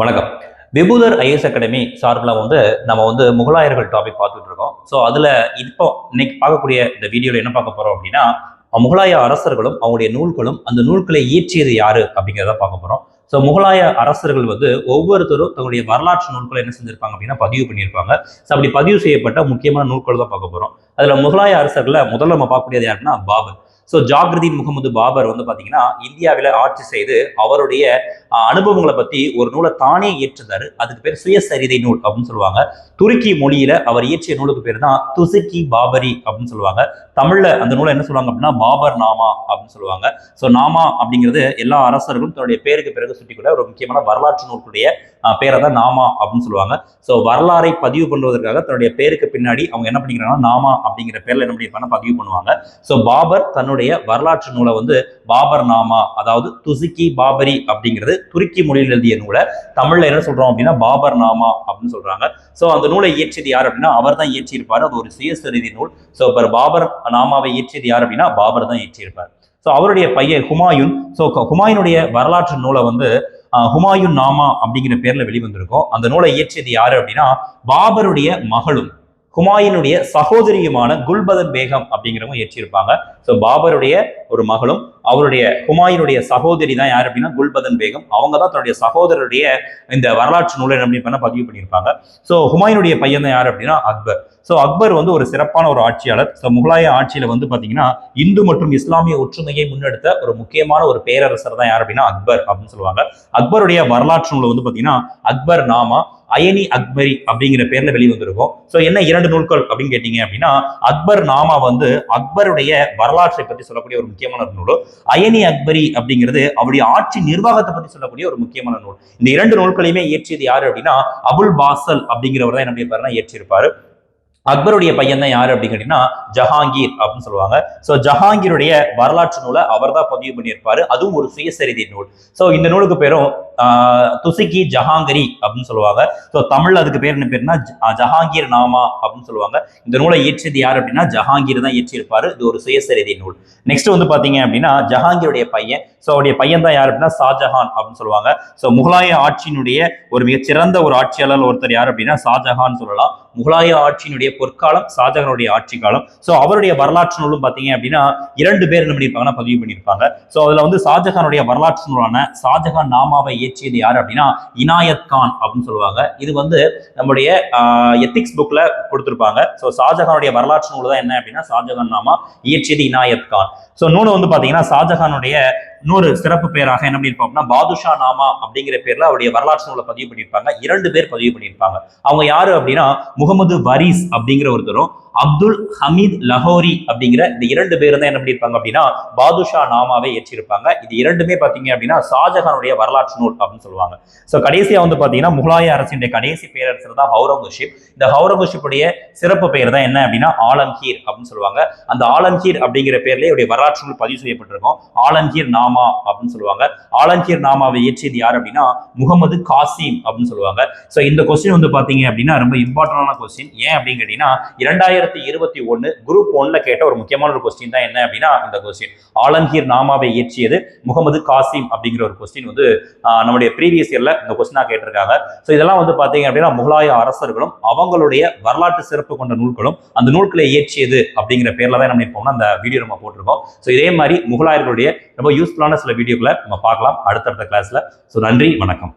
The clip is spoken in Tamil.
வணக்கம். விபுதர் ஐஏஎஸ் அகாடமி சார்பில் நம்ம முகலாயர்கள் டாபிக் பார்த்துட்டு இருக்கோம். ஸோ அதில் இப்போ இன்னைக்கு பார்க்கக்கூடிய இந்த வீடியோவில் என்ன பார்க்க போறோம் அப்படின்னா, முகலாய அரசர்களும் அவங்களுடைய நூல்களும் அந்த நூல்களை இயற்றியது யாரு அப்படிங்கிறத பார்க்க போறோம். ஸோ முகலாய அரசர்கள் ஒவ்வொருத்தரும் தங்களுடைய வரலாற்று நூல்களை என்ன செஞ்சிருப்பாங்க அப்படின்னா பதிவு பண்ணியிருப்பாங்க. ஸோ அப்படி பதிவு செய்யப்பட்ட முக்கியமான நூல்கள் தான் பார்க்க போறோம். அதுல முகலாய அரசர்களை முதல்ல நம்ம பார்க்கக்கூடியது யாருன்னா பாபர். ஸோ ஜாகிருதீன் முகமது பாபர் பார்த்தீங்கன்னா இந்தியாவில் ஆட்சி செய்து அவருடைய அனுபவங்களை பத்தி ஒரு நூலை தானே இயற்றுதாரு. அதுக்கு பேர் சுயசரிதை நூல் அப்படின்னு சொல்லுவாங்க. துருக்கி மொழியில அவர் இயற்றிய நூலுக்கு பேர் தான் துசுக்கி பாபரி அப்படின்னு சொல்லுவாங்க. தமிழ்ல அந்த நூலை என்ன சொல்லுவாங்க அப்படின்னா பாபர் நாமா அப்படின்னு சொல்லுவாங்க. ஸோ நாமா அப்படிங்கிறது எல்லா அரசர்களும் தன்னுடைய பேருக்கு பிறகு சுட்டிக்கூட ஒரு முக்கியமான வரலாற்று நூல்களுடைய பேரை தான் நாமா அப்படின்னு சொல்லுவாங்க. ஸோ வரலாறை பதிவு பண்ணுவதற்காக தன்னுடைய பேருக்கு பின்னாடி அவங்க என்ன பண்ணிக்கிறாங்கன்னா நாமா அப்படிங்கிற பேர்ல என்ன பண்ணிருப்பாங்க பதிவு பண்ணுவாங்க. ஸோ பாபர் தன்னுடைய வரலாற்று நூலை பாபர் நாமா, அதாவது துசுக்கி பாபரி அப்படிங்கிறது துருக்கி மொழியில் எழுதிய நூலை தமிழ்ல என்ன சொல்றோம் அப்படின்னா பாபர் நாமா அப்படின்னு சொல்றாங்க. ஸோ அந்த நூலை இயற்றியது யார் அப்படின்னா அவர் தான் இயற்றியிருப்பாரு. அது ஒரு சுயசரிதை நூல். ஸோ பாபர் நாமாவை இயற்றியது யார் அப்படின்னா பாபர் தான் இயற்றியிருப்பார். ஸோ அவருடைய பையன் ஹுமாயூன். ஸோ ஹுமாயூனுடைய வரலாற்று நூலை ஹுமாயூன் நாமா அப்படிங்கிற பேர்ல வெளிவந்திருக்கும். அந்த நூலை இயற்றியது யாரு அப்படின்னா பாபருடைய மகளும் ஹுமாயூனுடைய சகோதரியுமான குல்பதன் பேகம் அப்படிங்கிறவங்க இயற்றியிருப்பாங்க. ஸோ பாபருடைய ஒரு மகளும் அவருடைய ஹுமாயூனுடைய சகோதரி தான் யார் அப்படின்னா குல்பதன் பேகம். அவங்க தான் தன்னுடைய சகோதரருடைய இந்த வரலாற்று நூலை பதிவு பண்ணியிருப்பாங்க. ஸோ ஹுமாயூனுடைய பையன் தான் யார் அப்படின்னா அக்பர். ஸோ அக்பர் ஒரு சிறப்பான ஒரு ஆட்சியாளர். ஸோ முகலாய ஆட்சியில பார்த்தீங்கன்னா இந்து மற்றும் இஸ்லாமிய ஒற்றுமையை முன்னெடுத்த ஒரு முக்கியமான ஒரு பேரரசர் தான் யார் அப்படின்னா அக்பர் அப்படின்னு சொல்லுவாங்க. அக்பருடைய வரலாற்று நூலை பார்த்தீங்கன்னா அக்பர் நாமா அயனி அக்பரி அப்படிங்கிற பேர்ல வெளிவந்திருக்கும். ஸோ என்ன இரண்டு நூல்கள் அப்படின்னு கேட்டீங்க அப்படின்னா அக்பர் நாமா அக்பருடைய வரலாற்றை பற்றி சொல்லக்கூடிய ஒரு முக்கியமான நூல். அயனி அக்பரி அப்படிங்கிறது அவருடைய ஆட்சி நிர்வாகத்தை பற்றி சொல்லக்கூடிய ஒரு முக்கியமான நூல். இந்த இரண்டு நூல்களையுமே இயற்றியது யாரு அப்படின்னா அபுல் பாசல் அப்படிங்கிறவர் தான் என்னுடைய பேர் இயற்றியிருப்பாரு. அக்பருடைய பையன் தான் யாரு அப்படின்னு கேட்டீங்கன்னா ஜஹாங்கீர் அப்படின்னு சொல்லுவாங்க. ஸோ ஜஹாங்கீருடைய வரலாற்று நூலை அவர் தான் பதிவு பண்ணியிருப்பாரு. அதுவும் ஒரு சுயசரிதை நூல். ஸோ இந்த நூலுக்கு பேரும் துசுக்கி ஜஹாங்கரி அப்படின்னு சொல்லுவாங்க. ஸோ தமிழ்ல அதுக்கு பேர் என்ன பேருன்னா ஜஹாங்கீர் நாமா அப்படின்னு சொல்லுவாங்க. இந்த நூலை இயற்றியது யார் அப்படின்னா ஜஹாங்கீர் தான் இயற்றியிருப்பாரு. இது ஒரு சுயசரிதை நூல். நெக்ஸ்ட் பாத்தீங்க அப்படின்னா ஜஹாங்கீருடைய பையன். ஸோ அவருடைய பையன் தான் யார் அப்படின்னா ஷாஜஹான் அப்படின்னு சொல்லுவாங்க. ஸோ முகலாய ஆட்சியினுடைய ஒரு மிகச்சிறந்த ஒரு ஆட்சியாளர் ஒருத்தர் யார் அப்படின்னா ஷாஜஹான் சொல்லலாம். முகலாய ஆட்சியினுடைய பொற்காலம் ஷாஜஹானுடைய ஆட்சி காலம். ஸோ அவருடைய வரலாற்று நூலும் பார்த்தீங்க அப்படின்னா இரண்டு பேர் என்ன பண்ணியிருப்பாங்கன்னா பதிவு பண்ணியிருப்பாங்க. ஸோ அதுல ஷாஜஹானுடைய வரலாற்று நூலான ஷாஜஹான் நாமாவை இயற்றியது யார் அப்படின்னா இனாயத் கான் அப்படின்னு சொல்லுவாங்க. இது நம்முடைய எத்திக்ஸ் புக்ல கொடுத்திருப்பாங்க. ஸோ ஷாஜஹானுடைய வரலாற்று நூல் தான் என்ன அப்படின்னா ஷாஜஹான் நாமா இயற்றியது இனாயத் கான். ஸோ நூல் பாத்தீங்கன்னா ஷாஜஹானுடைய இன்னொரு சிறப்பு பேராக என்ன பண்ணியிருப்பாங்கன்னா பாதுஷா நாமா அப்படிங்கிற பேர்ல அவருடைய வரலாற்று நூலை பதிவு பண்ணியிருப்பாங்க. இரண்டு பேர் பதிவு பண்ணியிருப்பாங்க. அவங்க யாரு அப்படின்னா முகமது வரிஸ் அப்படிங்கிற ஒருத்தரும் அப்துல் ஹமீத் லஹோரி அப்படிங்கிற இந்த இரண்டு பேரும் தான் என்ன பண்ணியிருப்பாங்க அப்படின்னா பாதுஷா நாமாவை ஏற்றிருப்பாங்க. இது இரண்டுமே பாத்தீங்க அப்படின்னா ஷாஜஹானுடைய வரலாற்று நூல் அப்படின்னு சொல்லுவாங்க. ஸோ கடைசியா பாத்தீங்கன்னா முகலாய அரசினுடைய கடைசி பேரரசர் தான் ஹவுரங்கசீப். இந்த ஹவுரங்கசீப்புடைய சிறப்பு பெயர் தான் என்ன அப்படின்னா ஆலம்கீர் அப்படின்னு சொல்லுவாங்க. அந்த ஆலம்கீர் அப்படிங்கிற பேர்ல இவருடைய வரலாற்று நூல் பதிவு செய்யப்பட்டிருக்கும். ஆலம்கீர் நாமா அப்படின்னு சொல்லுவாங்க. ஆலம்கீர் நாமாவை இயற்றியது யார் அப்படின்னா முகமது காசிம் அப்படின்னு சொல்லுவாங்க. ஸோ இந்த கொஸ்டின் பாத்தீங்க அப்படின்னா ரொம்ப இம்பார்ட்டன்டான கொஸ்டின். ஏன் அப்படின்னு கேட்டீங்கன்னா 2021 குரூப் 1ல கேட்ட ஒரு முக்கியமான ஒரு கொஸ்டின் தான் என்ன அப்படின்னா இந்த கொஸ்டின். ஆலம்கீர் நாமாவை இயற்றியது முகமது காசிம் அப்படிங்கிற ஒரு கொஸ்டின் நம்முடைய ப்ரீவியஸ் இயர்ல இந்த கொஸ்டினா கேட்டிருக்காங்க. ஸோ இதெல்லாம் பாத்தீங்க அப்படின்னா முகலாய அரசர்களும் அவங்களுடைய வரலாற்று சிறப்பு கொண்ட நூல்களும் அந்த நூல்களை இயற்றியது அப்படிங்கிற பேர்ல தான் நம்ம இப்போ அந்த வீடியோ நம்ம போட்டிருக்கோம். ஸோ இதே மாதிரி முகலாயர்களுடைய ரொம்ப யூஸ்ஃபுல்லான சில வீடியோக்களை நம்ம பார்க்கலாம் அடுத்தடுத்த கிளாஸ்ல. ஸோ நன்றி, வணக்கம்.